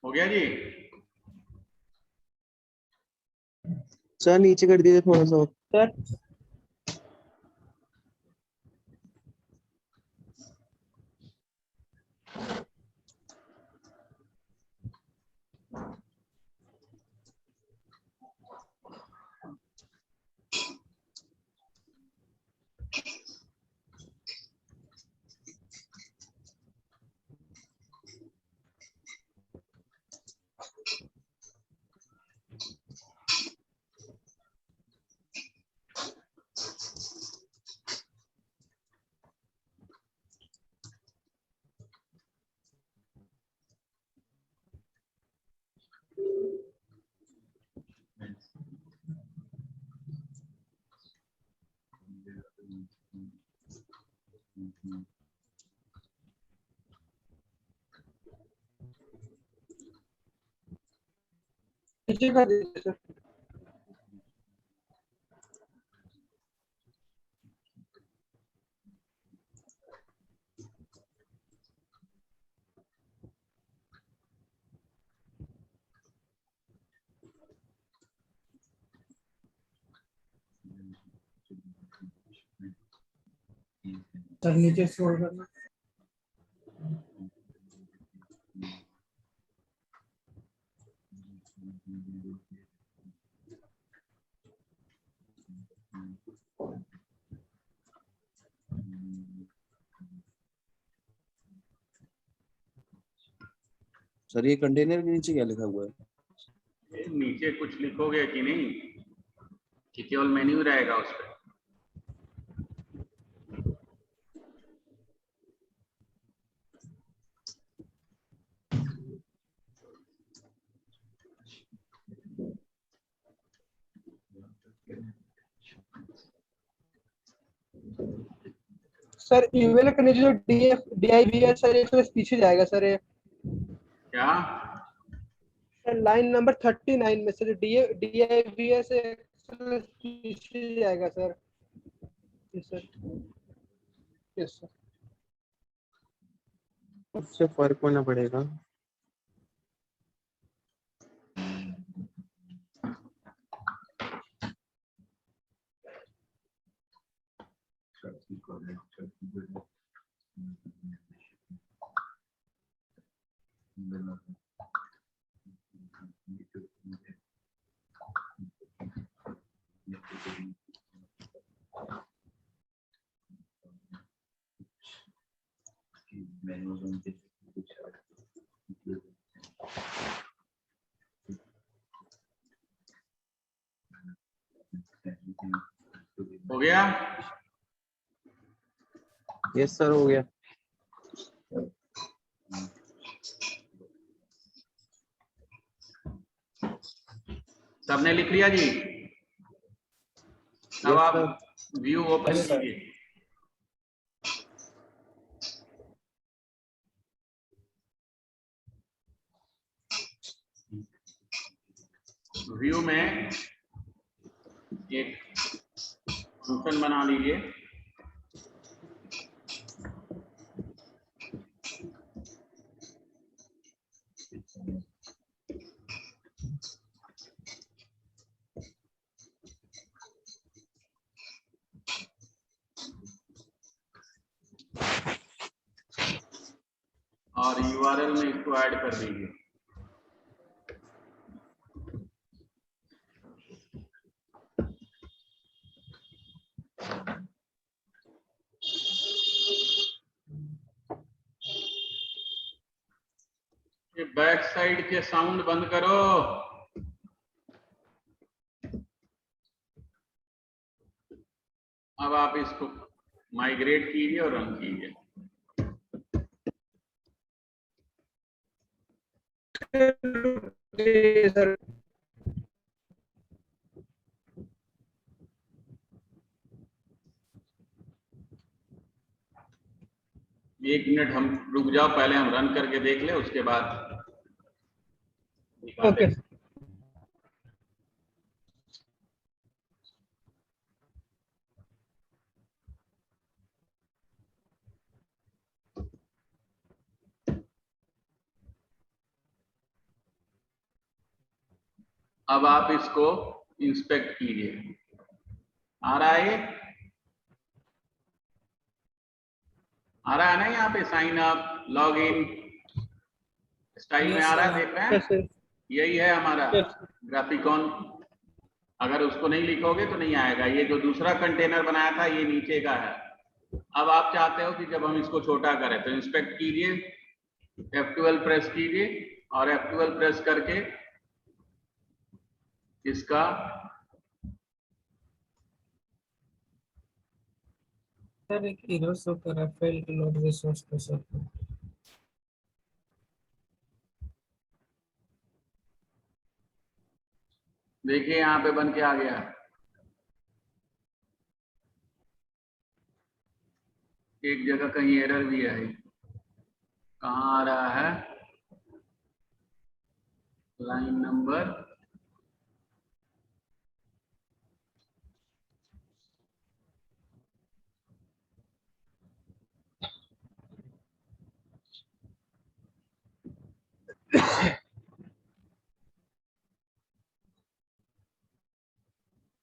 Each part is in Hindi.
हो गया जी। सर नीचे कर दीजिए थोड़ा सा सर नीचे कर दीजिए सर। सर नीचे स्क्रॉल करना। सर ये कंटेनर के नीचे क्या लिखा हुआ है? नीचे कुछ लिखोगे कि नहीं, कि केवल मेन्यू रहेगा उस पर? सर ईमेल के नीचे जो DIV है सर, एक पीछे जाएगा सर ये। क्या? सर लाइन नंबर 39 में सर DIV से पीछे जाएगा sir. Yes sir, yes sir. उससे फर्क होना पड़ेगा। हो गया? यस सर हो गया। सबने लिख लिया जी? अब Yes, आप व्यू ओपन Yes, sir. कीजिए। व्यू में एक फंक्शन बना लीजिए। और URL में इसको ऐड कर दीजिए। ये बैक साइड के साउंड बंद करो। अब आप इसको माइग्रेट कीजिए और रन कीजिए। सर एक मिनट हम रुक जाओ, पहले हम रन करके देख ले, उसके बाद दिखाते ओके। हैं। अब आप इसको इंस्पेक्ट कीजिए, आ रहा है ये? आ रहा है ना यहाँ पे sign up log in style में आ रहा है, देख रहे यस हैं? सर। यही है हमारा यस ग्राफिकॉन। अगर उसको नहीं लिखोगे तो नहीं आएगा। ये जो दूसरा कंटेनर बनाया था ये नीचे का है। अब आप चाहते हो कि जब हम इसको छोटा करें तो इंस्पेक्ट कीजिए, F12 प्रेस कीजिए और F12 प्रेस करके इसका सर एक एरर शो कर रहा है, failed to load resource processor. देखिए यहाँ पे बन के आ गया। एक जगह कहीं एरर भी है, कहाँ आ रहा है? लाइन नंबर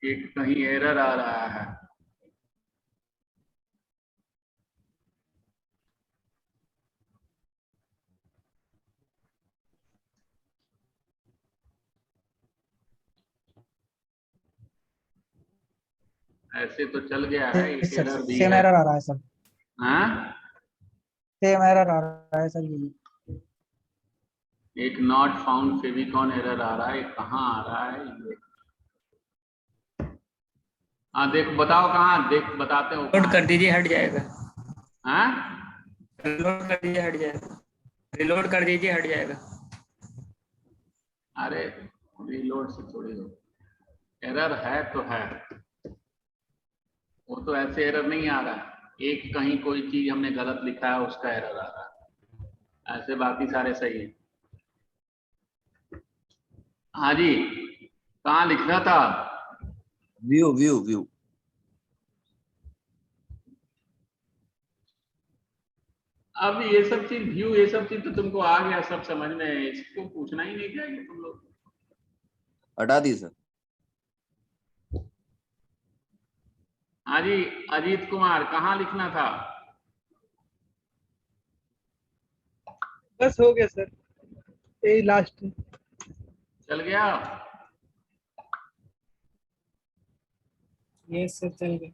एक कहीं एरर आ रहा है। ऐसे तो चल गया है, एक सर एरर भी सेम है। एरर आ रहा है सर, हाँ, सेम एरर आ रहा है सर ये। एक नॉट फाउंड फेविकॉन एरर आ रहा है, कहाँ आ रहा है ये? हाँ देख, बताओ कहाँ, देख बताते हो लोड कर दीजिए हट जाएगा, हाँ? रिलोड कर दीजिए हट जाएगा, रिलोड कर दीजिए हट जाएगा। अरे रीलोड से थोड़ी हो, एरर है तो है, वो तो ऐसे एरर नहीं आ रहा। एक कहीं कोई चीज हमने गलत लिखा है उसका एरर आ रहा है, ऐसे बाकी सारे सही है। हाँ जी, कहाँ लिखना था? View view view. अब ये सब चीज व्यू, ये सब चीज तो तुमको आ गया सब समझ में, इसको पूछना ही नहीं चाहिए तुम लोग। हटा दी सर। हाँ जी, अजीत कुमार कहाँ लिखना था? बस हो गया सर, यही लास्ट। चल गया? ये सर चल गया।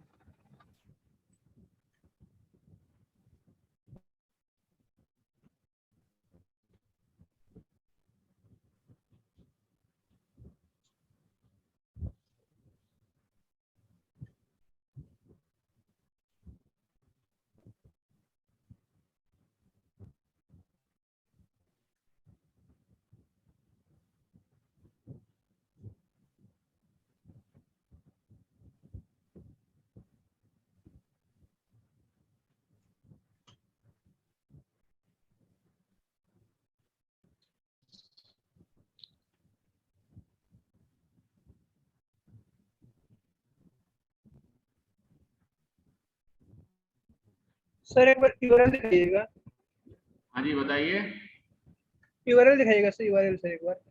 सर एक बार यूआरएल दिखाइएगा, हाँ जी बताइए। यूआरएल दिखाइएगा सर, यूआरएल सर एक बार।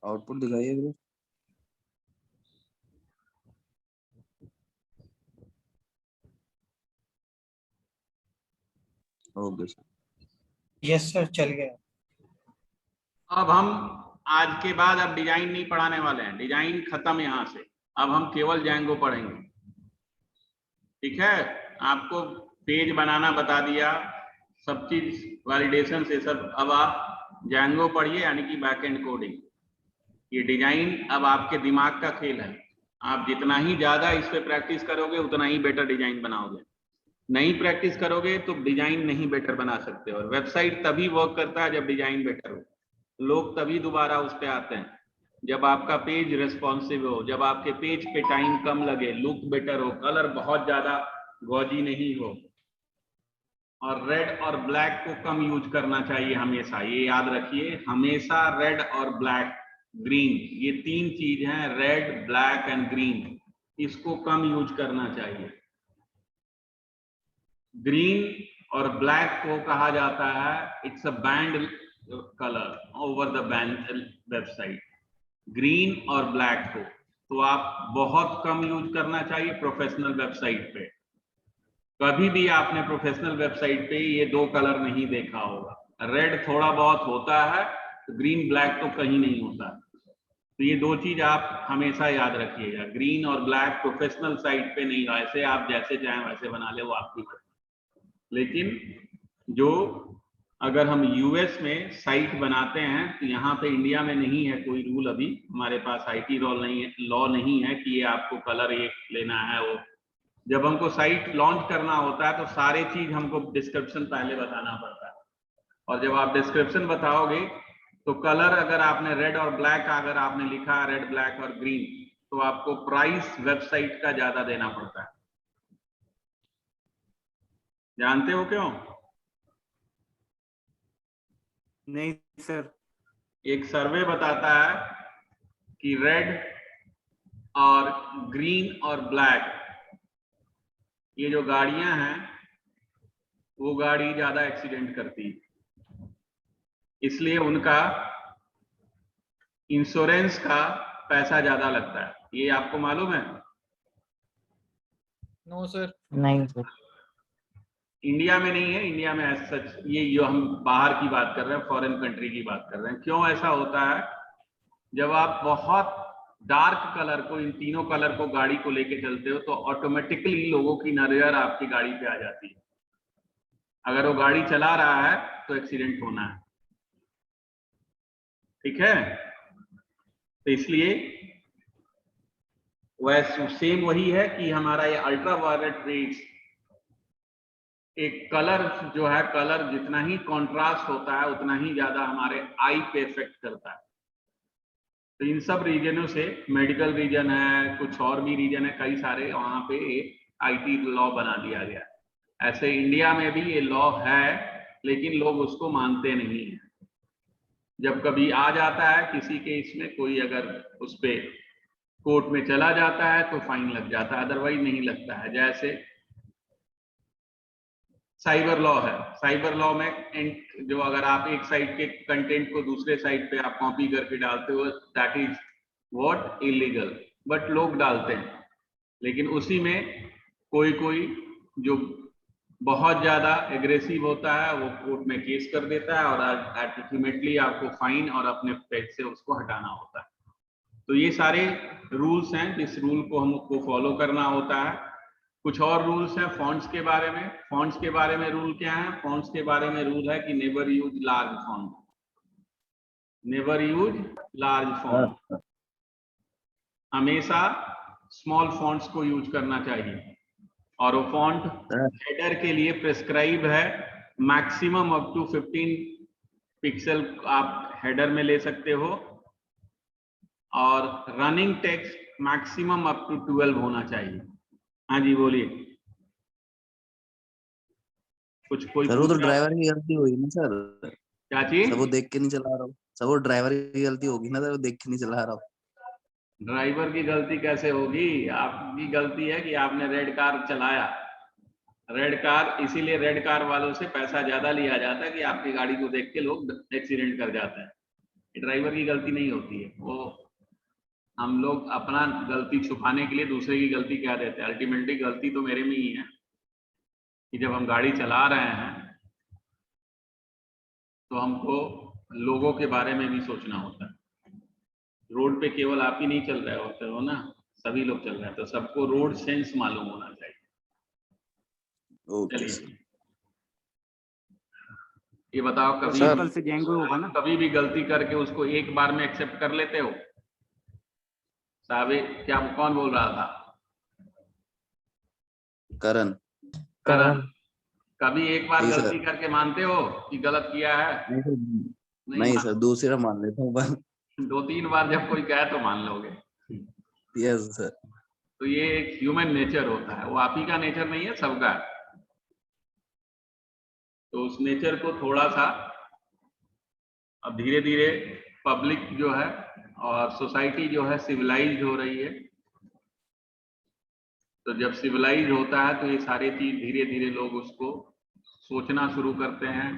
आउटपुट दिखाइए bro. Okay sir. Yes sir, चल गया। अब हम आज के बाद अब डिजाइन नहीं पढ़ाने वाले हैं, डिजाइन खत्म यहाँ से। अब हम केवल जैंगो पढ़ेंगे, ठीक है। आपको पेज बनाना बता दिया, सब चीज वैलिडेशन से सब। अब आप जैंगो पढ़िए, यानी कि बैक एंड कोडिंग। ये डिजाइन अब आपके दिमाग का खेल है। आप जितना ही ज्यादा इस पे प्रैक्टिस करोगे उतना ही बेटर डिजाइन बनाओगे। नहीं प्रैक्टिस करोगे तो डिजाइन नहीं बेटर बना सकते। और वेबसाइट तभी वर्क करता है जब डिजाइन बेटर हो। लोग तभी दोबारा उस पे आते हैं जब आपका पेज रेस्पॉन्सिव हो, जब आपके पेज पे टाइम कम लगे, लुक बेटर हो, कलर बहुत ज्यादा गॉजी नहीं हो, और रेड और ब्लैक को कम यूज करना चाहिए हमेशा। ये याद रखिए, हमेशा रेड और ब्लैक, ग्रीन, ये तीन चीज हैं, रेड ब्लैक एंड ग्रीन, इसको कम यूज करना चाहिए। ग्रीन और ब्लैक को कहा जाता है it's a band colour over the band website, green और ब्लैक को। तो आप बहुत कम यूज करना चाहिए प्रोफेशनल वेबसाइट पे। कभी भी आपने प्रोफेशनल वेबसाइट पे ये दो कलर नहीं देखा होगा। रेड थोड़ा बहुत होता है, तो ग्रीन ब्लैक तो कहीं नहीं होता। तो ये दो चीज आप हमेशा याद रखिएगा, ग्रीन और ब्लैक प्रोफेशनल साइट पे नहीं। ऐसे आप जैसे चाहें वैसे बना ले, वो आपकी मर्जी। लेकिन जो अगर हम यूएस में साइट बनाते हैं तो यहाँ पे इंडिया में नहीं है कोई रूल, अभी हमारे पास आईटी लॉ नहीं है कि ये आपको कलर ये लेना है वो। जब हमको साइट लॉन्च करना होता है तो सारे चीज हमको डिस्क्रिप्शन पहले बताना पड़ता है। और जब आप डिस्क्रिप्शन बताओगे तो कलर अगर आपने रेड और ब्लैक अगर आपने लिखा रेड ब्लैक और ग्रीन, तो आपको प्राइस वेबसाइट का ज्यादा देना पड़ता है। जानते हो क्यों? नहीं सर। एक सर्वे बताता है कि रेड और ग्रीन और ब्लैक, ये जो गाड़ियां हैं वो गाड़ी ज्यादा एक्सीडेंट करती है, इसलिए उनका इंश्योरेंस का पैसा ज्यादा लगता है। ये आपको मालूम है? No sir. नहीं सर। इंडिया में नहीं है, इंडिया में ऐसा सच, ये जो हम बाहर की बात कर रहे हैं, फॉरेन कंट्री की बात कर रहे हैं। क्यों ऐसा होता है? जब आप बहुत डार्क कलर को, इन तीनों कलर को गाड़ी को लेके चलते हो तो ऑटोमेटिकली लोगों की नजर आपकी गाड़ी पे आ जाती है। अगर वो गाड़ी चला रहा है तो एक्सीडेंट होना है, ठीक है। तो इसलिए वैसे सेम वही है कि हमारा ये अल्ट्रा वायलेट रेज, एक कलर जो है, कलर जितना ही कॉन्ट्रास्ट होता है उतना ही ज्यादा हमारे आई पे इफेक्ट करता है। तो इन सब रीजनों से, मेडिकल रीजन है, कुछ और भी रीजन है कई सारे, वहां पे आईटी लॉ बना दिया गया। ऐसे इंडिया में भी ये लॉ है, लेकिन लोग उसको मानते नहीं है। जब कभी आ जाता है किसी केस में, कोई अगर उस पे कोर्ट में चला जाता है तो फाइन लग जाता है, अदरवाइज नहीं लगता है। जैसे साइबर लॉ है, साइबर लॉ में जो अगर आप एक साइट के कंटेंट को दूसरे साइट पे आप कॉपी करके डालते हो, that is what illegal, but लोग डालते हैं। लेकिन उसी में कोई कोई जो बहुत ज्यादा एग्रेसिव होता है वो कोर्ट में केस कर देता है, और अल्टीमेटली आपको फाइन और अपने पेज से उसको हटाना होता है। तो ये सारे रूल्स हैं, जिस रूल को हमको फॉलो करना होता है। कुछ और रूल्स हैं फॉन्ट्स के बारे में। फॉन्ट्स के बारे में रूल क्या है? फॉन्ट्स के बारे में रूल है कि never use large font, never use large font, हमेशा स्मॉल फॉन्ट्स को यूज करना चाहिए। और वो फॉन्ट हेडर के लिए प्रेस्क्राइब है, मैक्सिमम अप टू 15 पिक्सल आप हेडर में ले सकते हो, और running text maximum up to 12 होना चाहिए। हाँ जी बोलिए। कुछ कोई सर वो तो ड्राइवर की गलती होगी ना सर। क्या चीज? सब वो देख के नहीं चला रहा हूँ, सब वो ड्राइवर की गलती होगी ना सर, वो देख के नहीं चला रहा हूँ। ड्राइवर की गलती कैसे होगी? आपकी गलती है कि आपने रेड कार चलाया। रेड कार, इसीलिए रेड कार वालों से पैसा ज्यादा लिया जाता है कि आपकी गाड़ी को देख के लोग एक्सीडेंट कर जाते हैं। ड्राइवर की गलती नहीं होती है, वो हम लोग अपना गलती छुपाने के लिए दूसरे की गलती कह देते हैं। अल्टीमेटली गलती तो मेरे में ही है कि जब हम गाड़ी चला रहे हैं तो हमको लोगों के बारे में भी सोचना होता है। रोड पे केवल आप ही नहीं चल रहे होते हो ना, सभी लोग चल रहे हैं, तो सबको रोड सेंस मालूम होना चाहिए। ओके चलिए सर। ये बताओ, कभी सर कल से जेंगो होगा ना? कभी भी गलती करके उसको एक बार में एक्सेप्ट कर लेते हो? साहब क्या कौन बोल रहा था? करण। करण। कभी एक बार नहीं सर। गलती करके मानते हो कि गलत किया है? नहीं सर। नहीं नहीं मान- सर, दूसरा मान लेता हूँ बस। 2-3 बार जब कोई कहे तो मान लोगे। Yes sir. तो ये एक ह्यूमन नेचर होता है, वो आप ही का नेचर नहीं है, सबका है। तो उस नेचर को थोड़ा सा अब धीरे धीरे पब्लिक जो है और सोसाइटी जो है सिविलाइज हो रही है। तो जब सिविलाइज होता है तो ये सारे चीज धीरे धीरे लोग उसको सोचना शुरू करते हैं।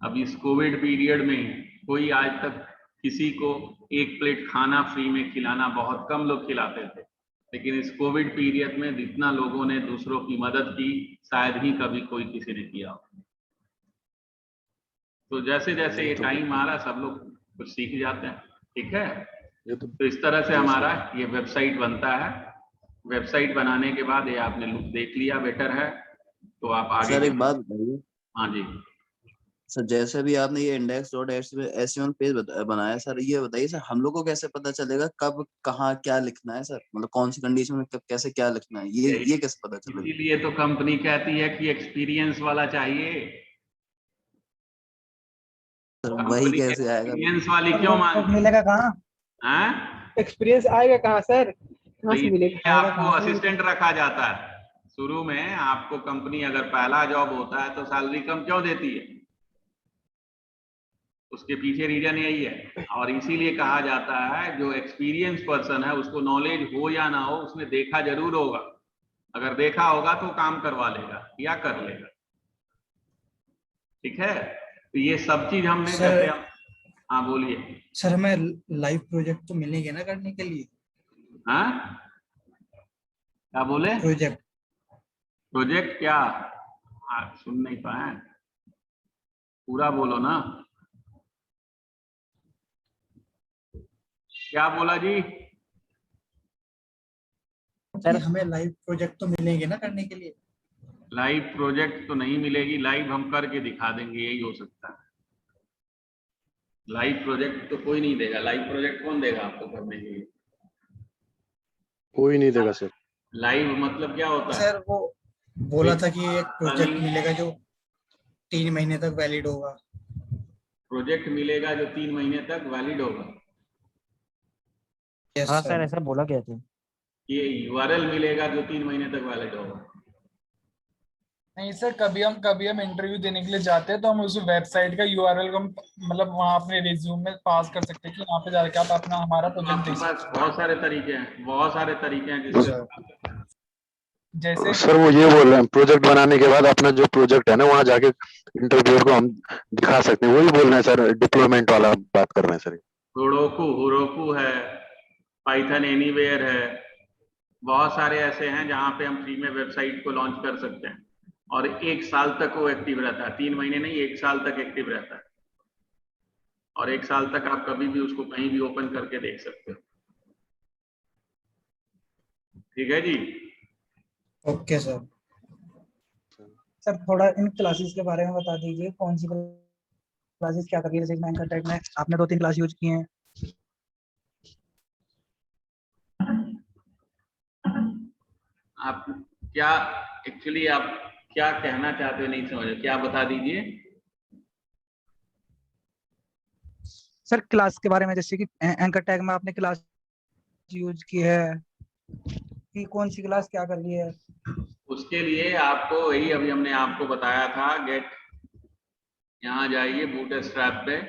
अब इस कोविड पीरियड में कोई आज तक किसी को एक प्लेट खाना फ्री में खिलाना, बहुत कम लोग खिलाते थे, लेकिन इस कोविड पीरियड में जितना लोगों ने दूसरों की मदद की, शायद ही कभी कोई किसी ने किया हो। तो जैसे जैसे ये टाइम आ रहा, सब लोग कुछ सीख जाते हैं। ठीक है, तो इस तरह से हमारा ये वेबसाइट बनता है। वेबसाइट बनाने के बाद ये आपने लुक देख लिया, बेटर है, तो आप आगे सर एक बात बताइए। हाँ जी। सर जैसे भी आपने ये index.html पेज बनाया सर, ये बताइए सर हम लोग को कैसे पता चलेगा कब कहाँ क्या लिखना है सर, मतलब कौन सी कंडीशन में कब कैसे क्या लिखना है, ये कैसे पता चलेगा? इसीलिए तो कंपनी कहती है कि एक्सपीरियंस वाला चाहिए। सर वही कंपनी कैसे आएगा? एक्सपीरियंस वाली और क्यों वो मांगती मिलेगा कहाँ? है? एक्सपीरियंस आएगा कहाँ सर? तो कहाँ से मिलेगा, इसीलिए आएगा आपको कहाँ से? असिस्टेंट रखा जाता है। शुरू में आपको कंपनी अगर पहला जॉब होता है तो सैलरी कम क्यों देती है? उसके पीछे रीजन यही है। और इसीलिए कहा जाता है जो एक्सपीरियंस पर्सन है उसको नॉलेज हो या ना हो, उसने देखा जरूर होगा। अगर देखा होगा तो काम करवा लेगा या कर लेगा। ठीक है, तो ये सब चीज हमने जैसे हम, हाँ बोलिए। सर हमें लाइव प्रोजेक्ट तो मिलेंगे ना करने के लिए? हाँ क्या बोले? प्रोजेक्ट प्रोजेक्ट क्या? सुन नहीं पाए, पूरा बोलो ना। क्या बोला जी? कि हमें लाइव प्रोजेक्ट तो मिलेंगे ना करने के लिए? लाइव प्रोजेक्ट तो नहीं मिलेगी, लाइव हम करके दिखा देंगे, यही हो सकता है। लाइव प्रोजेक्ट तो कोई नहीं देगा। लाइव प्रोजेक्ट कौन देगा आपको करने के लिए? कोई नहीं देगा सर। लाइव मतलब क्या होता है? सर वो बोला था कि एक प्रोजेक्ट मिलेगा जो 3 महीने तक वैलिड होगा। प्रोजेक्ट मिलेगा जो 3 महीने तक वैलिड होगा। यस हाँ सर। सर, ऐसा बोला गया था। ये यूआरएल मिलेगा जो 3 महीने तक वैलिड होगा। नहीं सर, कभी हम इंटरव्यू देने के लिए जाते हैं तो हम उस वेबसाइट का यूआरएल को हम मतलब वहाँ अपने रिज्यूम में पास कर सकते हैं कि यहाँ पे जाके आप अपना हमारा प्रोजेक्ट आपके दे पास सकते बहुत सारे तरीके हैं, बहुत सारे तरीके हैं हैं जिससे सर। जैसे सर वो ये बोल रहे हैं प्रोजेक्ट बनाने के बाद अपना जो प्रोजेक्ट है ना वहाँ जाके इंटरव्यूअर को हम दिखा सकते हैं, वही बोल रहे हैं सर, डिप्लॉयमेंट वाला बात कर रहे हैं सर। हुरोकू है, पाइथन एनीवेयर है, बहुत सारे ऐसे हैं जहां पे हम फ्री में वेबसाइट को लॉन्च कर सकते हैं और 1 साल तक वो एक्टिव रहता है। 3 महीने नहीं, 1 साल तक एक्टिव रहता है और 1 साल तक आप कभी भी उसको कहीं भी ओपन करके देख सकते हो। ठीक है जी। Okay sir. सर थोड़ा इन क्लासेस के बारे में बता दीजिए, कौन सी क्लासेस क्या कर रही है? जैसे मैं एंकर में आपने 2-3 क्लास यूज किए हैं। आप क्या एक्चुअली आप क्या कहना चाहते हो, नहीं समझे, क्या बता दीजिए। सर क्लास के बारे में, जैसे कि एंकर टैग में आपने क्लास यूज की है कि कौन सी क्लास क्या कर रही है? उसके लिए आपको वही अभी हमने आपको बताया था, गेट, यहाँ जाइए बूटस्ट्रैप पे,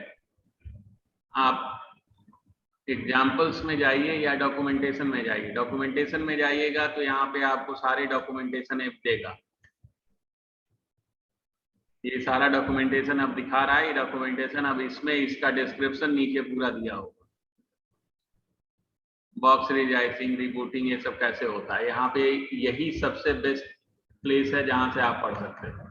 आप एग्जाम्पल्स में जाइए या डॉक्यूमेंटेशन में जाइए। डॉक्यूमेंटेशन में जाइएगा तो यहाँ पे आपको सारे डॉक्यूमेंटेशन ऐप देगा। ये सारा डॉक्यूमेंटेशन अब दिखा रहा है, ये डॉक्यूमेंटेशन अब इसमें इसका डिस्क्रिप्शन नीचे पूरा दिया होगा। बॉक्स रिजाइसिंग, रिबूटिंग, ये सब कैसे होता है, यहाँ पे यही सबसे बेस्ट प्लेस है जहां से आप पढ़ सकते हैं।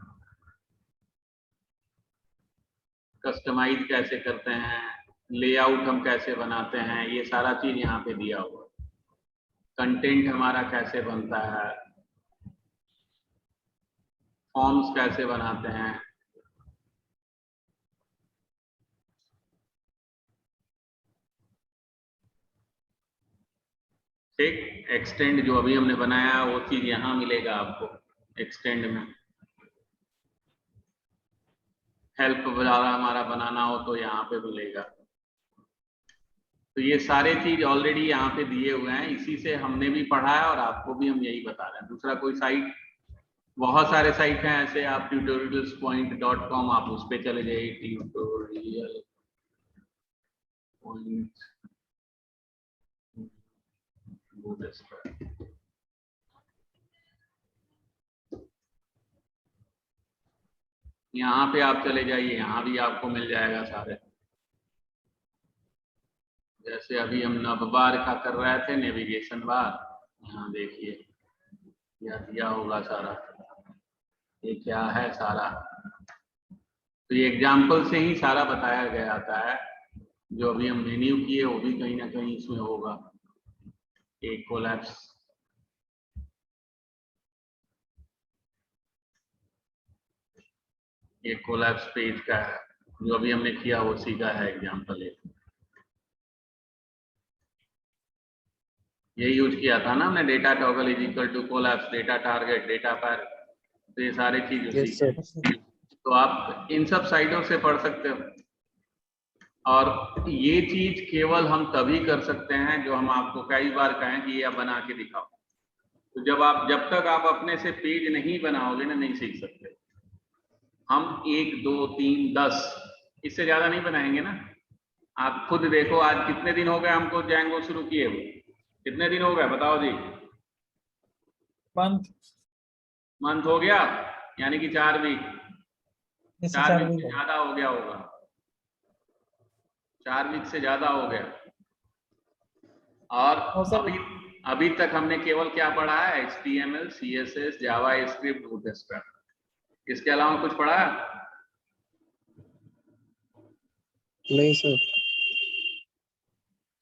कस्टमाइज कैसे करते हैं, लेआउट हम कैसे बनाते हैं, ये सारा चीज यहाँ पे दिया हुआ है। कंटेंट हमारा कैसे बनता है, फॉर्म्स कैसे बनाते हैं, ठीक। एक्सटेंड जो अभी हमने बनाया वो चीज यहाँ मिलेगा आपको एक्सटेंड में। हेल्प वाला हमारा बनाना हो तो यहाँ पे मिलेगा। तो ये सारे चीज ऑलरेडी यहाँ पे दिए हुए हैं, इसी से हमने भी पढ़ा है और आपको भी हम यही बता रहे हैं। दूसरा कोई साइट, बहुत सारे साइट हैं ऐसे, आप tutorialspoint.com आप उस पे चले जाइए, ट्यूटोरियल पॉइंट। यहाँ पे आप चले जाइए, यहाँ भी आपको मिल जाएगा सारे। जैसे अभी हम नवबार का कर रहे थे, नेविगेशन बार, यहाँ देखिए यह दिया होगा सारा, ये क्या है सारा। तो ये एग्जाम्पल से ही सारा बताया गया आता है। जो अभी हम रिन्यू किए वो भी कहीं ना कहीं इसमें होगा। एक कोलैप्स, ये कोलैप्स पेज का है, जो अभी हमने किया उसी का है एग्जाम्पल। एक ये यूज किया था ना हमने, data toggle is equal to collapse, data target, data pair, तो ये सारे चीज उसी के। तो आप इन सब साइटों से पढ़ सकते हो। और ये चीज केवल हम तभी कर सकते हैं जो हम आपको कई बार कहें कि ये आप बना के दिखाओ। तो जब तक आप अपने से पेज नहीं बनाओगे ना, नहीं सीख सकते। हम 1 2 3 10 इससे ज्यादा नहीं बनाएंगे ना। आप खुद देखो, आज कितने दिन हो गए हमको जैंगो शुरू किए हुए? कितने दिन हो गए बताओ जी? मंथ हो गया, यानी कि 4 वीक। 4 वीक से ज्यादा हो गया होगा, 4 वीक से ज्यादा हो गया। और अभी तक हमने केवल क्या पढ़ा है? HTML, CSS, JavaScript, bootstrap. इसके अलावा कुछ पढ़ा है? नहीं सर।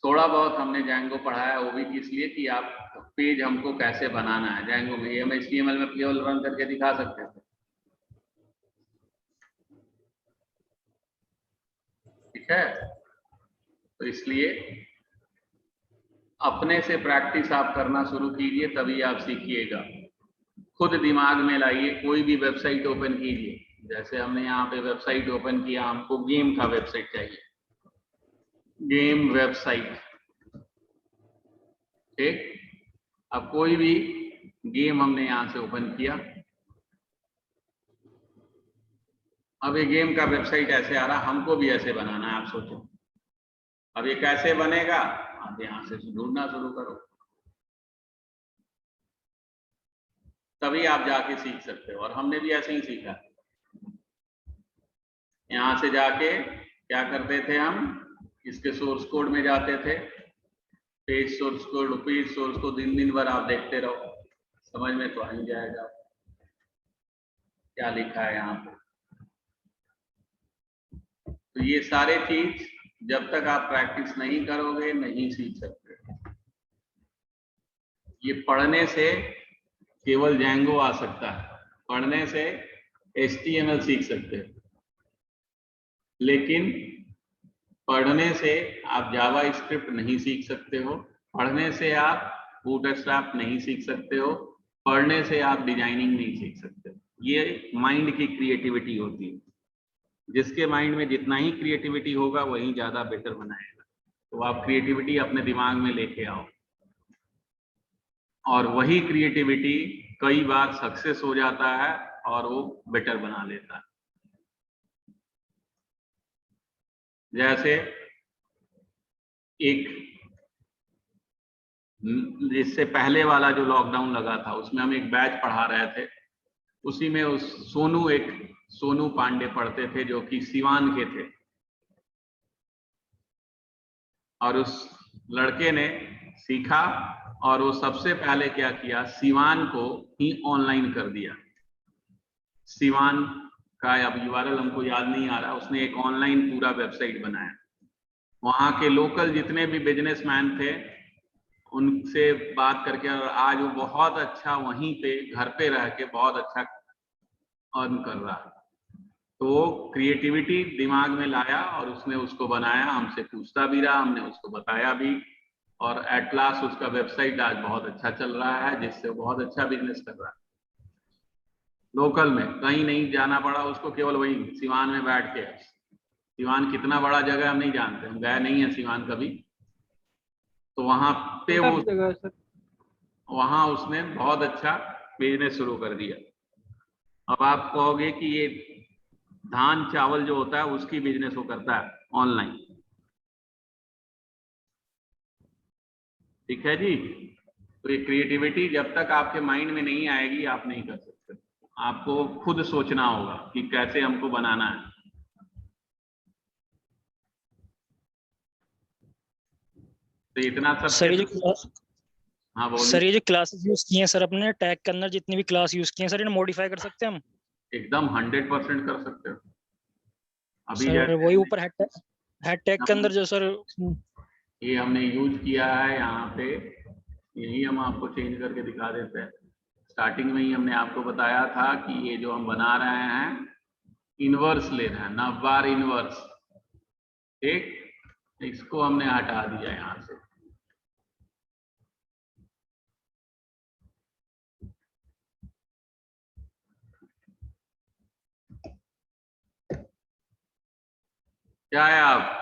थोड़ा बहुत हमने जैंगो पढ़ा है, वो भी इसलिए कि आप पेज हमको कैसे बनाना है जैंगो में। ये हम HTML में केवल रन करके दिखा सकते हैं, ठीक है। तो इसलिए अपने से प्रैक्टिस आप करना शुरू कीजिए, तभी आप सीखिएगा। खुद दिमाग में लाइए, कोई भी वेबसाइट ओपन कीजिए। जैसे हमने यहाँ पे वेबसाइट ओपन किया, हमको गेम का वेबसाइट चाहिए, गेम वेबसाइट, ठीक। अब कोई भी गेम हमने यहाँ से ओपन किया, अब ये गेम का वेबसाइट ऐसे आ रहा, हमको भी ऐसे बनाना है। आप सोचो अब ये कैसे बनेगा? आप यहाँ से ढूंढना शुरू करो, तभी आप जाके सीख सकते हो। और हमने भी ऐसे ही सीखा। यहाँ से जाके क्या करते थे हम? इसके सोर्स कोड में जाते थे, page source code, page source को दिन भर आप देखते रहो, समझ में तो आ ही जाएगा क्या लिखा है यहाँ पे। तो ये सारे चीज जब तक आप प्रैक्टिस नहीं करोगे नहीं सीख सकते। ये पढ़ने से केवल जैंगो आ सकता है, पढ़ने से HTML सीख सकते हो, लेकिन पढ़ने से आप जावास्क्रिप्ट नहीं सीख सकते हो, पढ़ने से आप बूटस्ट्रैप नहीं सीख सकते हो, पढ़ने से आप डिजाइनिंग नहीं सीख सकते। ये माइंड की क्रिएटिविटी होती है। जिसके माइंड में जितना ही क्रिएटिविटी होगा वही ज्यादा बेटर बनाएगा। तो आप क्रिएटिविटी अपने दिमाग में लेके आओ, और वही क्रिएटिविटी कई बार सक्सेस हो जाता है और वो बेटर बना लेता है। जैसे एक जिससे पहले वाला जो लॉकडाउन लगा था उसमें हम एक बैच पढ़ा रहे थे, उसी में उस सोनू पांडे पढ़ते थे जो कि सिवान के थे, और उस लड़के ने सीखा और वो सबसे पहले क्या किया, सिवान को ही ऑनलाइन कर दिया। सिवान का, अब यूआरएल हमको याद नहीं आ रहा, उसने एक ऑनलाइन पूरा वेबसाइट बनाया। वहाँ के लोकल जितने भी बिजनेसमैन थे उनसे बात करके, और आज वो बहुत अच्छा वहीं पे घर पे रह के बहुत अच्छा अर्न कर रहा है। तो क्रिएटिविटी दिमाग में लाया और उसने उसको बनाया, हमसे पूछता भी रहा, हमने उसको बताया भी, और एट लास्ट उसका वेबसाइट आज बहुत अच्छा चल रहा है, जिससे वो बहुत अच्छा बिजनेस कर रहा है। लोकल में कहीं नहीं जाना पड़ा उसको, केवल वही सिवान में बैठ के। सिवान कितना बड़ा जगह हम नहीं जानते, हम गए नहीं है सिवान कभी, तो वहां पे वो वहां उसने बहुत अच्छा बिजनेस शुरू कर दिया। अब आप कहोगे कि ये धान चावल जो होता है उसकी बिजनेस वो करता है ऑनलाइन, ठीक है जी। तो ये क्रिएटिविटी जब तक आपके माइंड में नहीं आएगी आप नहीं कर सकते, आपको खुद सोचना होगा कि कैसे हमको बनाना है। तो इतना सब सर ये जो हाँ बोलिए। सर ये जो क्लासेस यूज किए हैं सर अपने टैग के अंदर जितनी भी क्लास यूज किए हैं सर, इन्हें मॉडिफाई कर सकते हैं हम? एकदम 100% कर सकते हो। अभी सर जैसे वही ऊपर हेड टैग के अंदर जो सर ये हमने यूज किया है यहाँ पे, यही हम आपको चेंज करके दिखा देते हैं। स्टार्टिंग में ही हमने आपको बताया था कि ये जो हम बना रहे हैं इनवर्स ले रहे हैं, नवबार इनवर्स, ठीक, इसको हमने हटा दिया यहाँ से। क्या है, आप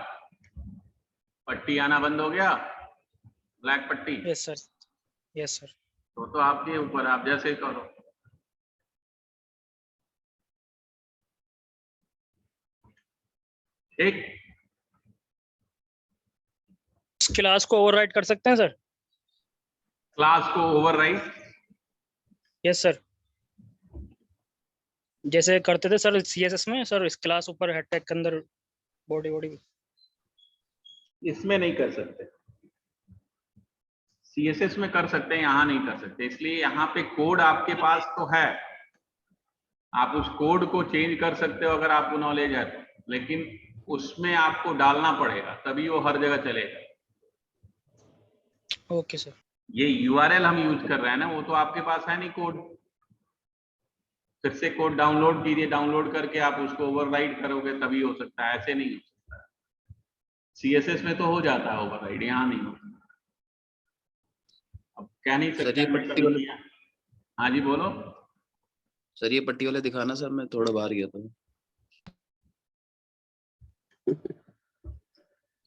पट्टी आना बंद हो गया, ब्लैक पट्टी? Yes sir, yes sir. तो आपके ऊपर, आप जैसे करो। ठीक, इस क्लास को ओवरराइड कर सकते हैं सर? क्लास को ओवरराइट? यस सर, जैसे करते थे सर सीएसएस में सर, इस क्लास ऊपर हेड टैग के अंदर बॉडी बॉडी। इसमें नहीं कर सकते, सीएसएस में कर सकते हैं, यहाँ नहीं कर सकते। इसलिए यहाँ पे कोड आपके पास तो है, आप उस कोड को चेंज कर सकते हो अगर आपको नॉलेज है तो, लेकिन उसमें आपको डालना पड़ेगा तभी वो हर जगह चलेगा। Okay sir. ये यूआरएल हम यूज कर रहे हैं ना, वो तो आपके पास है नहीं कोड, फिर से कोड डाउनलोड कीजिए, डाउनलोड करके आप उसको ओवरराइड करोगे तभी हो सकता है, ऐसे नहीं हो सकता। सीएसएस में तो हो जाता है ओवरराइड, यहाँ नहीं होता। अब कह नहीं सर सकते ये मैं पट्टी कभी वाले, किया। हाँ जी बोलो। सर ये पट्टी वाले दिखाना सर, मैं थोड़ा बाहर गया था।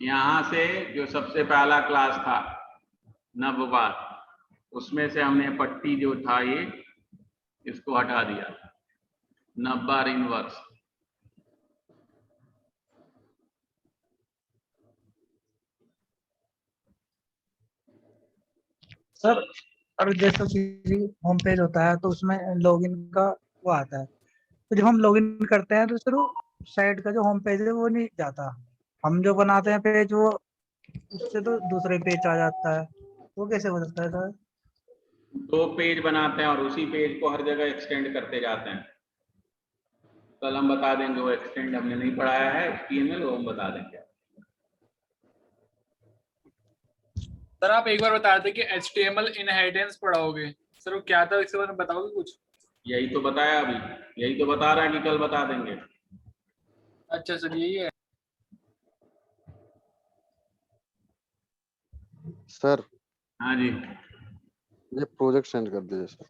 यहाँ से जो सबसे पहला क्लास था नवबार, उसमें से हमने पट्टी जो था ये इसको हटा दिया, नवबार इनवर्स। सर और जैसे किसी होम पेज होता है तो उसमें लॉगिन का वो आता है, तो जब हम लॉगिन करते हैं तो सर वो साइट का जो होम पेज है वो नहीं जाता, हम जो बनाते हैं पेज वो उससे तो दूसरे पेज आ जाता है, वो कैसे हो सकता है सर? दो पेज बनाते हैं और उसी पेज को हर जगह एक्सटेंड करते जाते हैं। कल हम बता देंगे, वो एक्सटेंड हमने नहीं पढ़ाया है HTML, वो हम बता देंगे। सर आप एक बार बता रहे थे कि HTML इनहेरिटेंस पढ़ाओगे, सर वो क्या था इसके बारे में बताओगे कुछ? यही तो बताया अभी, यही तो बता रहा है कि कल बता देंगे। अच्छा सर यही है। सर हाँ जी, ये प्रोजेक्ट सेंड कर दीजिए सर।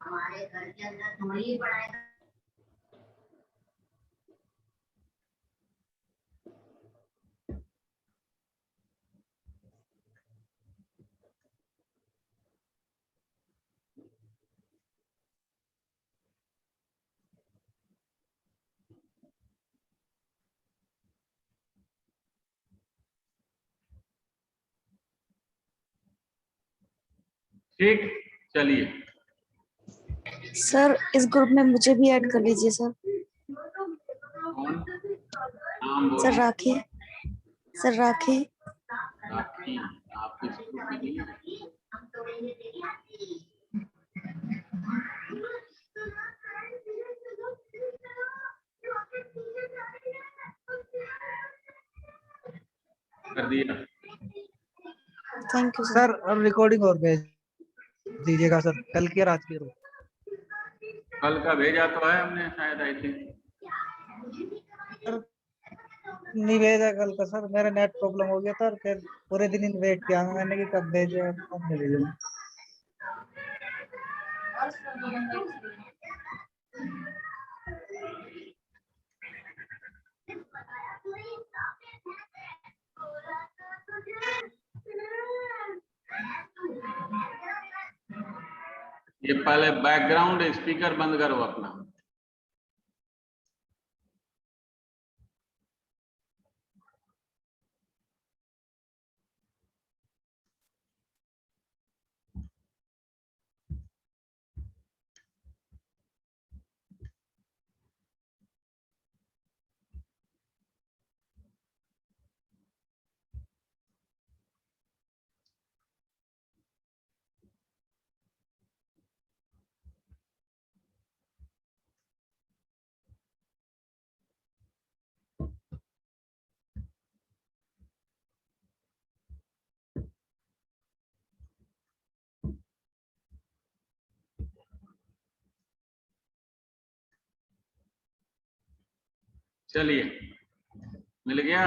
हमारे घर के अंदर तुम्हें ही पढ़ाएगा। ठीक, चलिए। सर इस ग्रुप में मुझे भी ऐड कर लीजिए सर। कौन नाम सर बोलिए? राखी, सर राखी। राखी, आप इस ग्रुप में नहीं है? कर दिया। Thank you sir. सर अब रिकॉर्डिंग और भेज दीजिएगा सर, कल की और आज की। कल का भेजा तो है हमने शायद, आई थिंक। नहीं भेजा कल का सर, मेरा नेट प्रॉब्लम हो गया था और फिर पूरे दिन वेट किया मैंने कि कब भेजे, कब नहीं भेजे। ये पहले बैकग्राउंड स्पीकर बंद करो अपना। चलिए, मिल गया।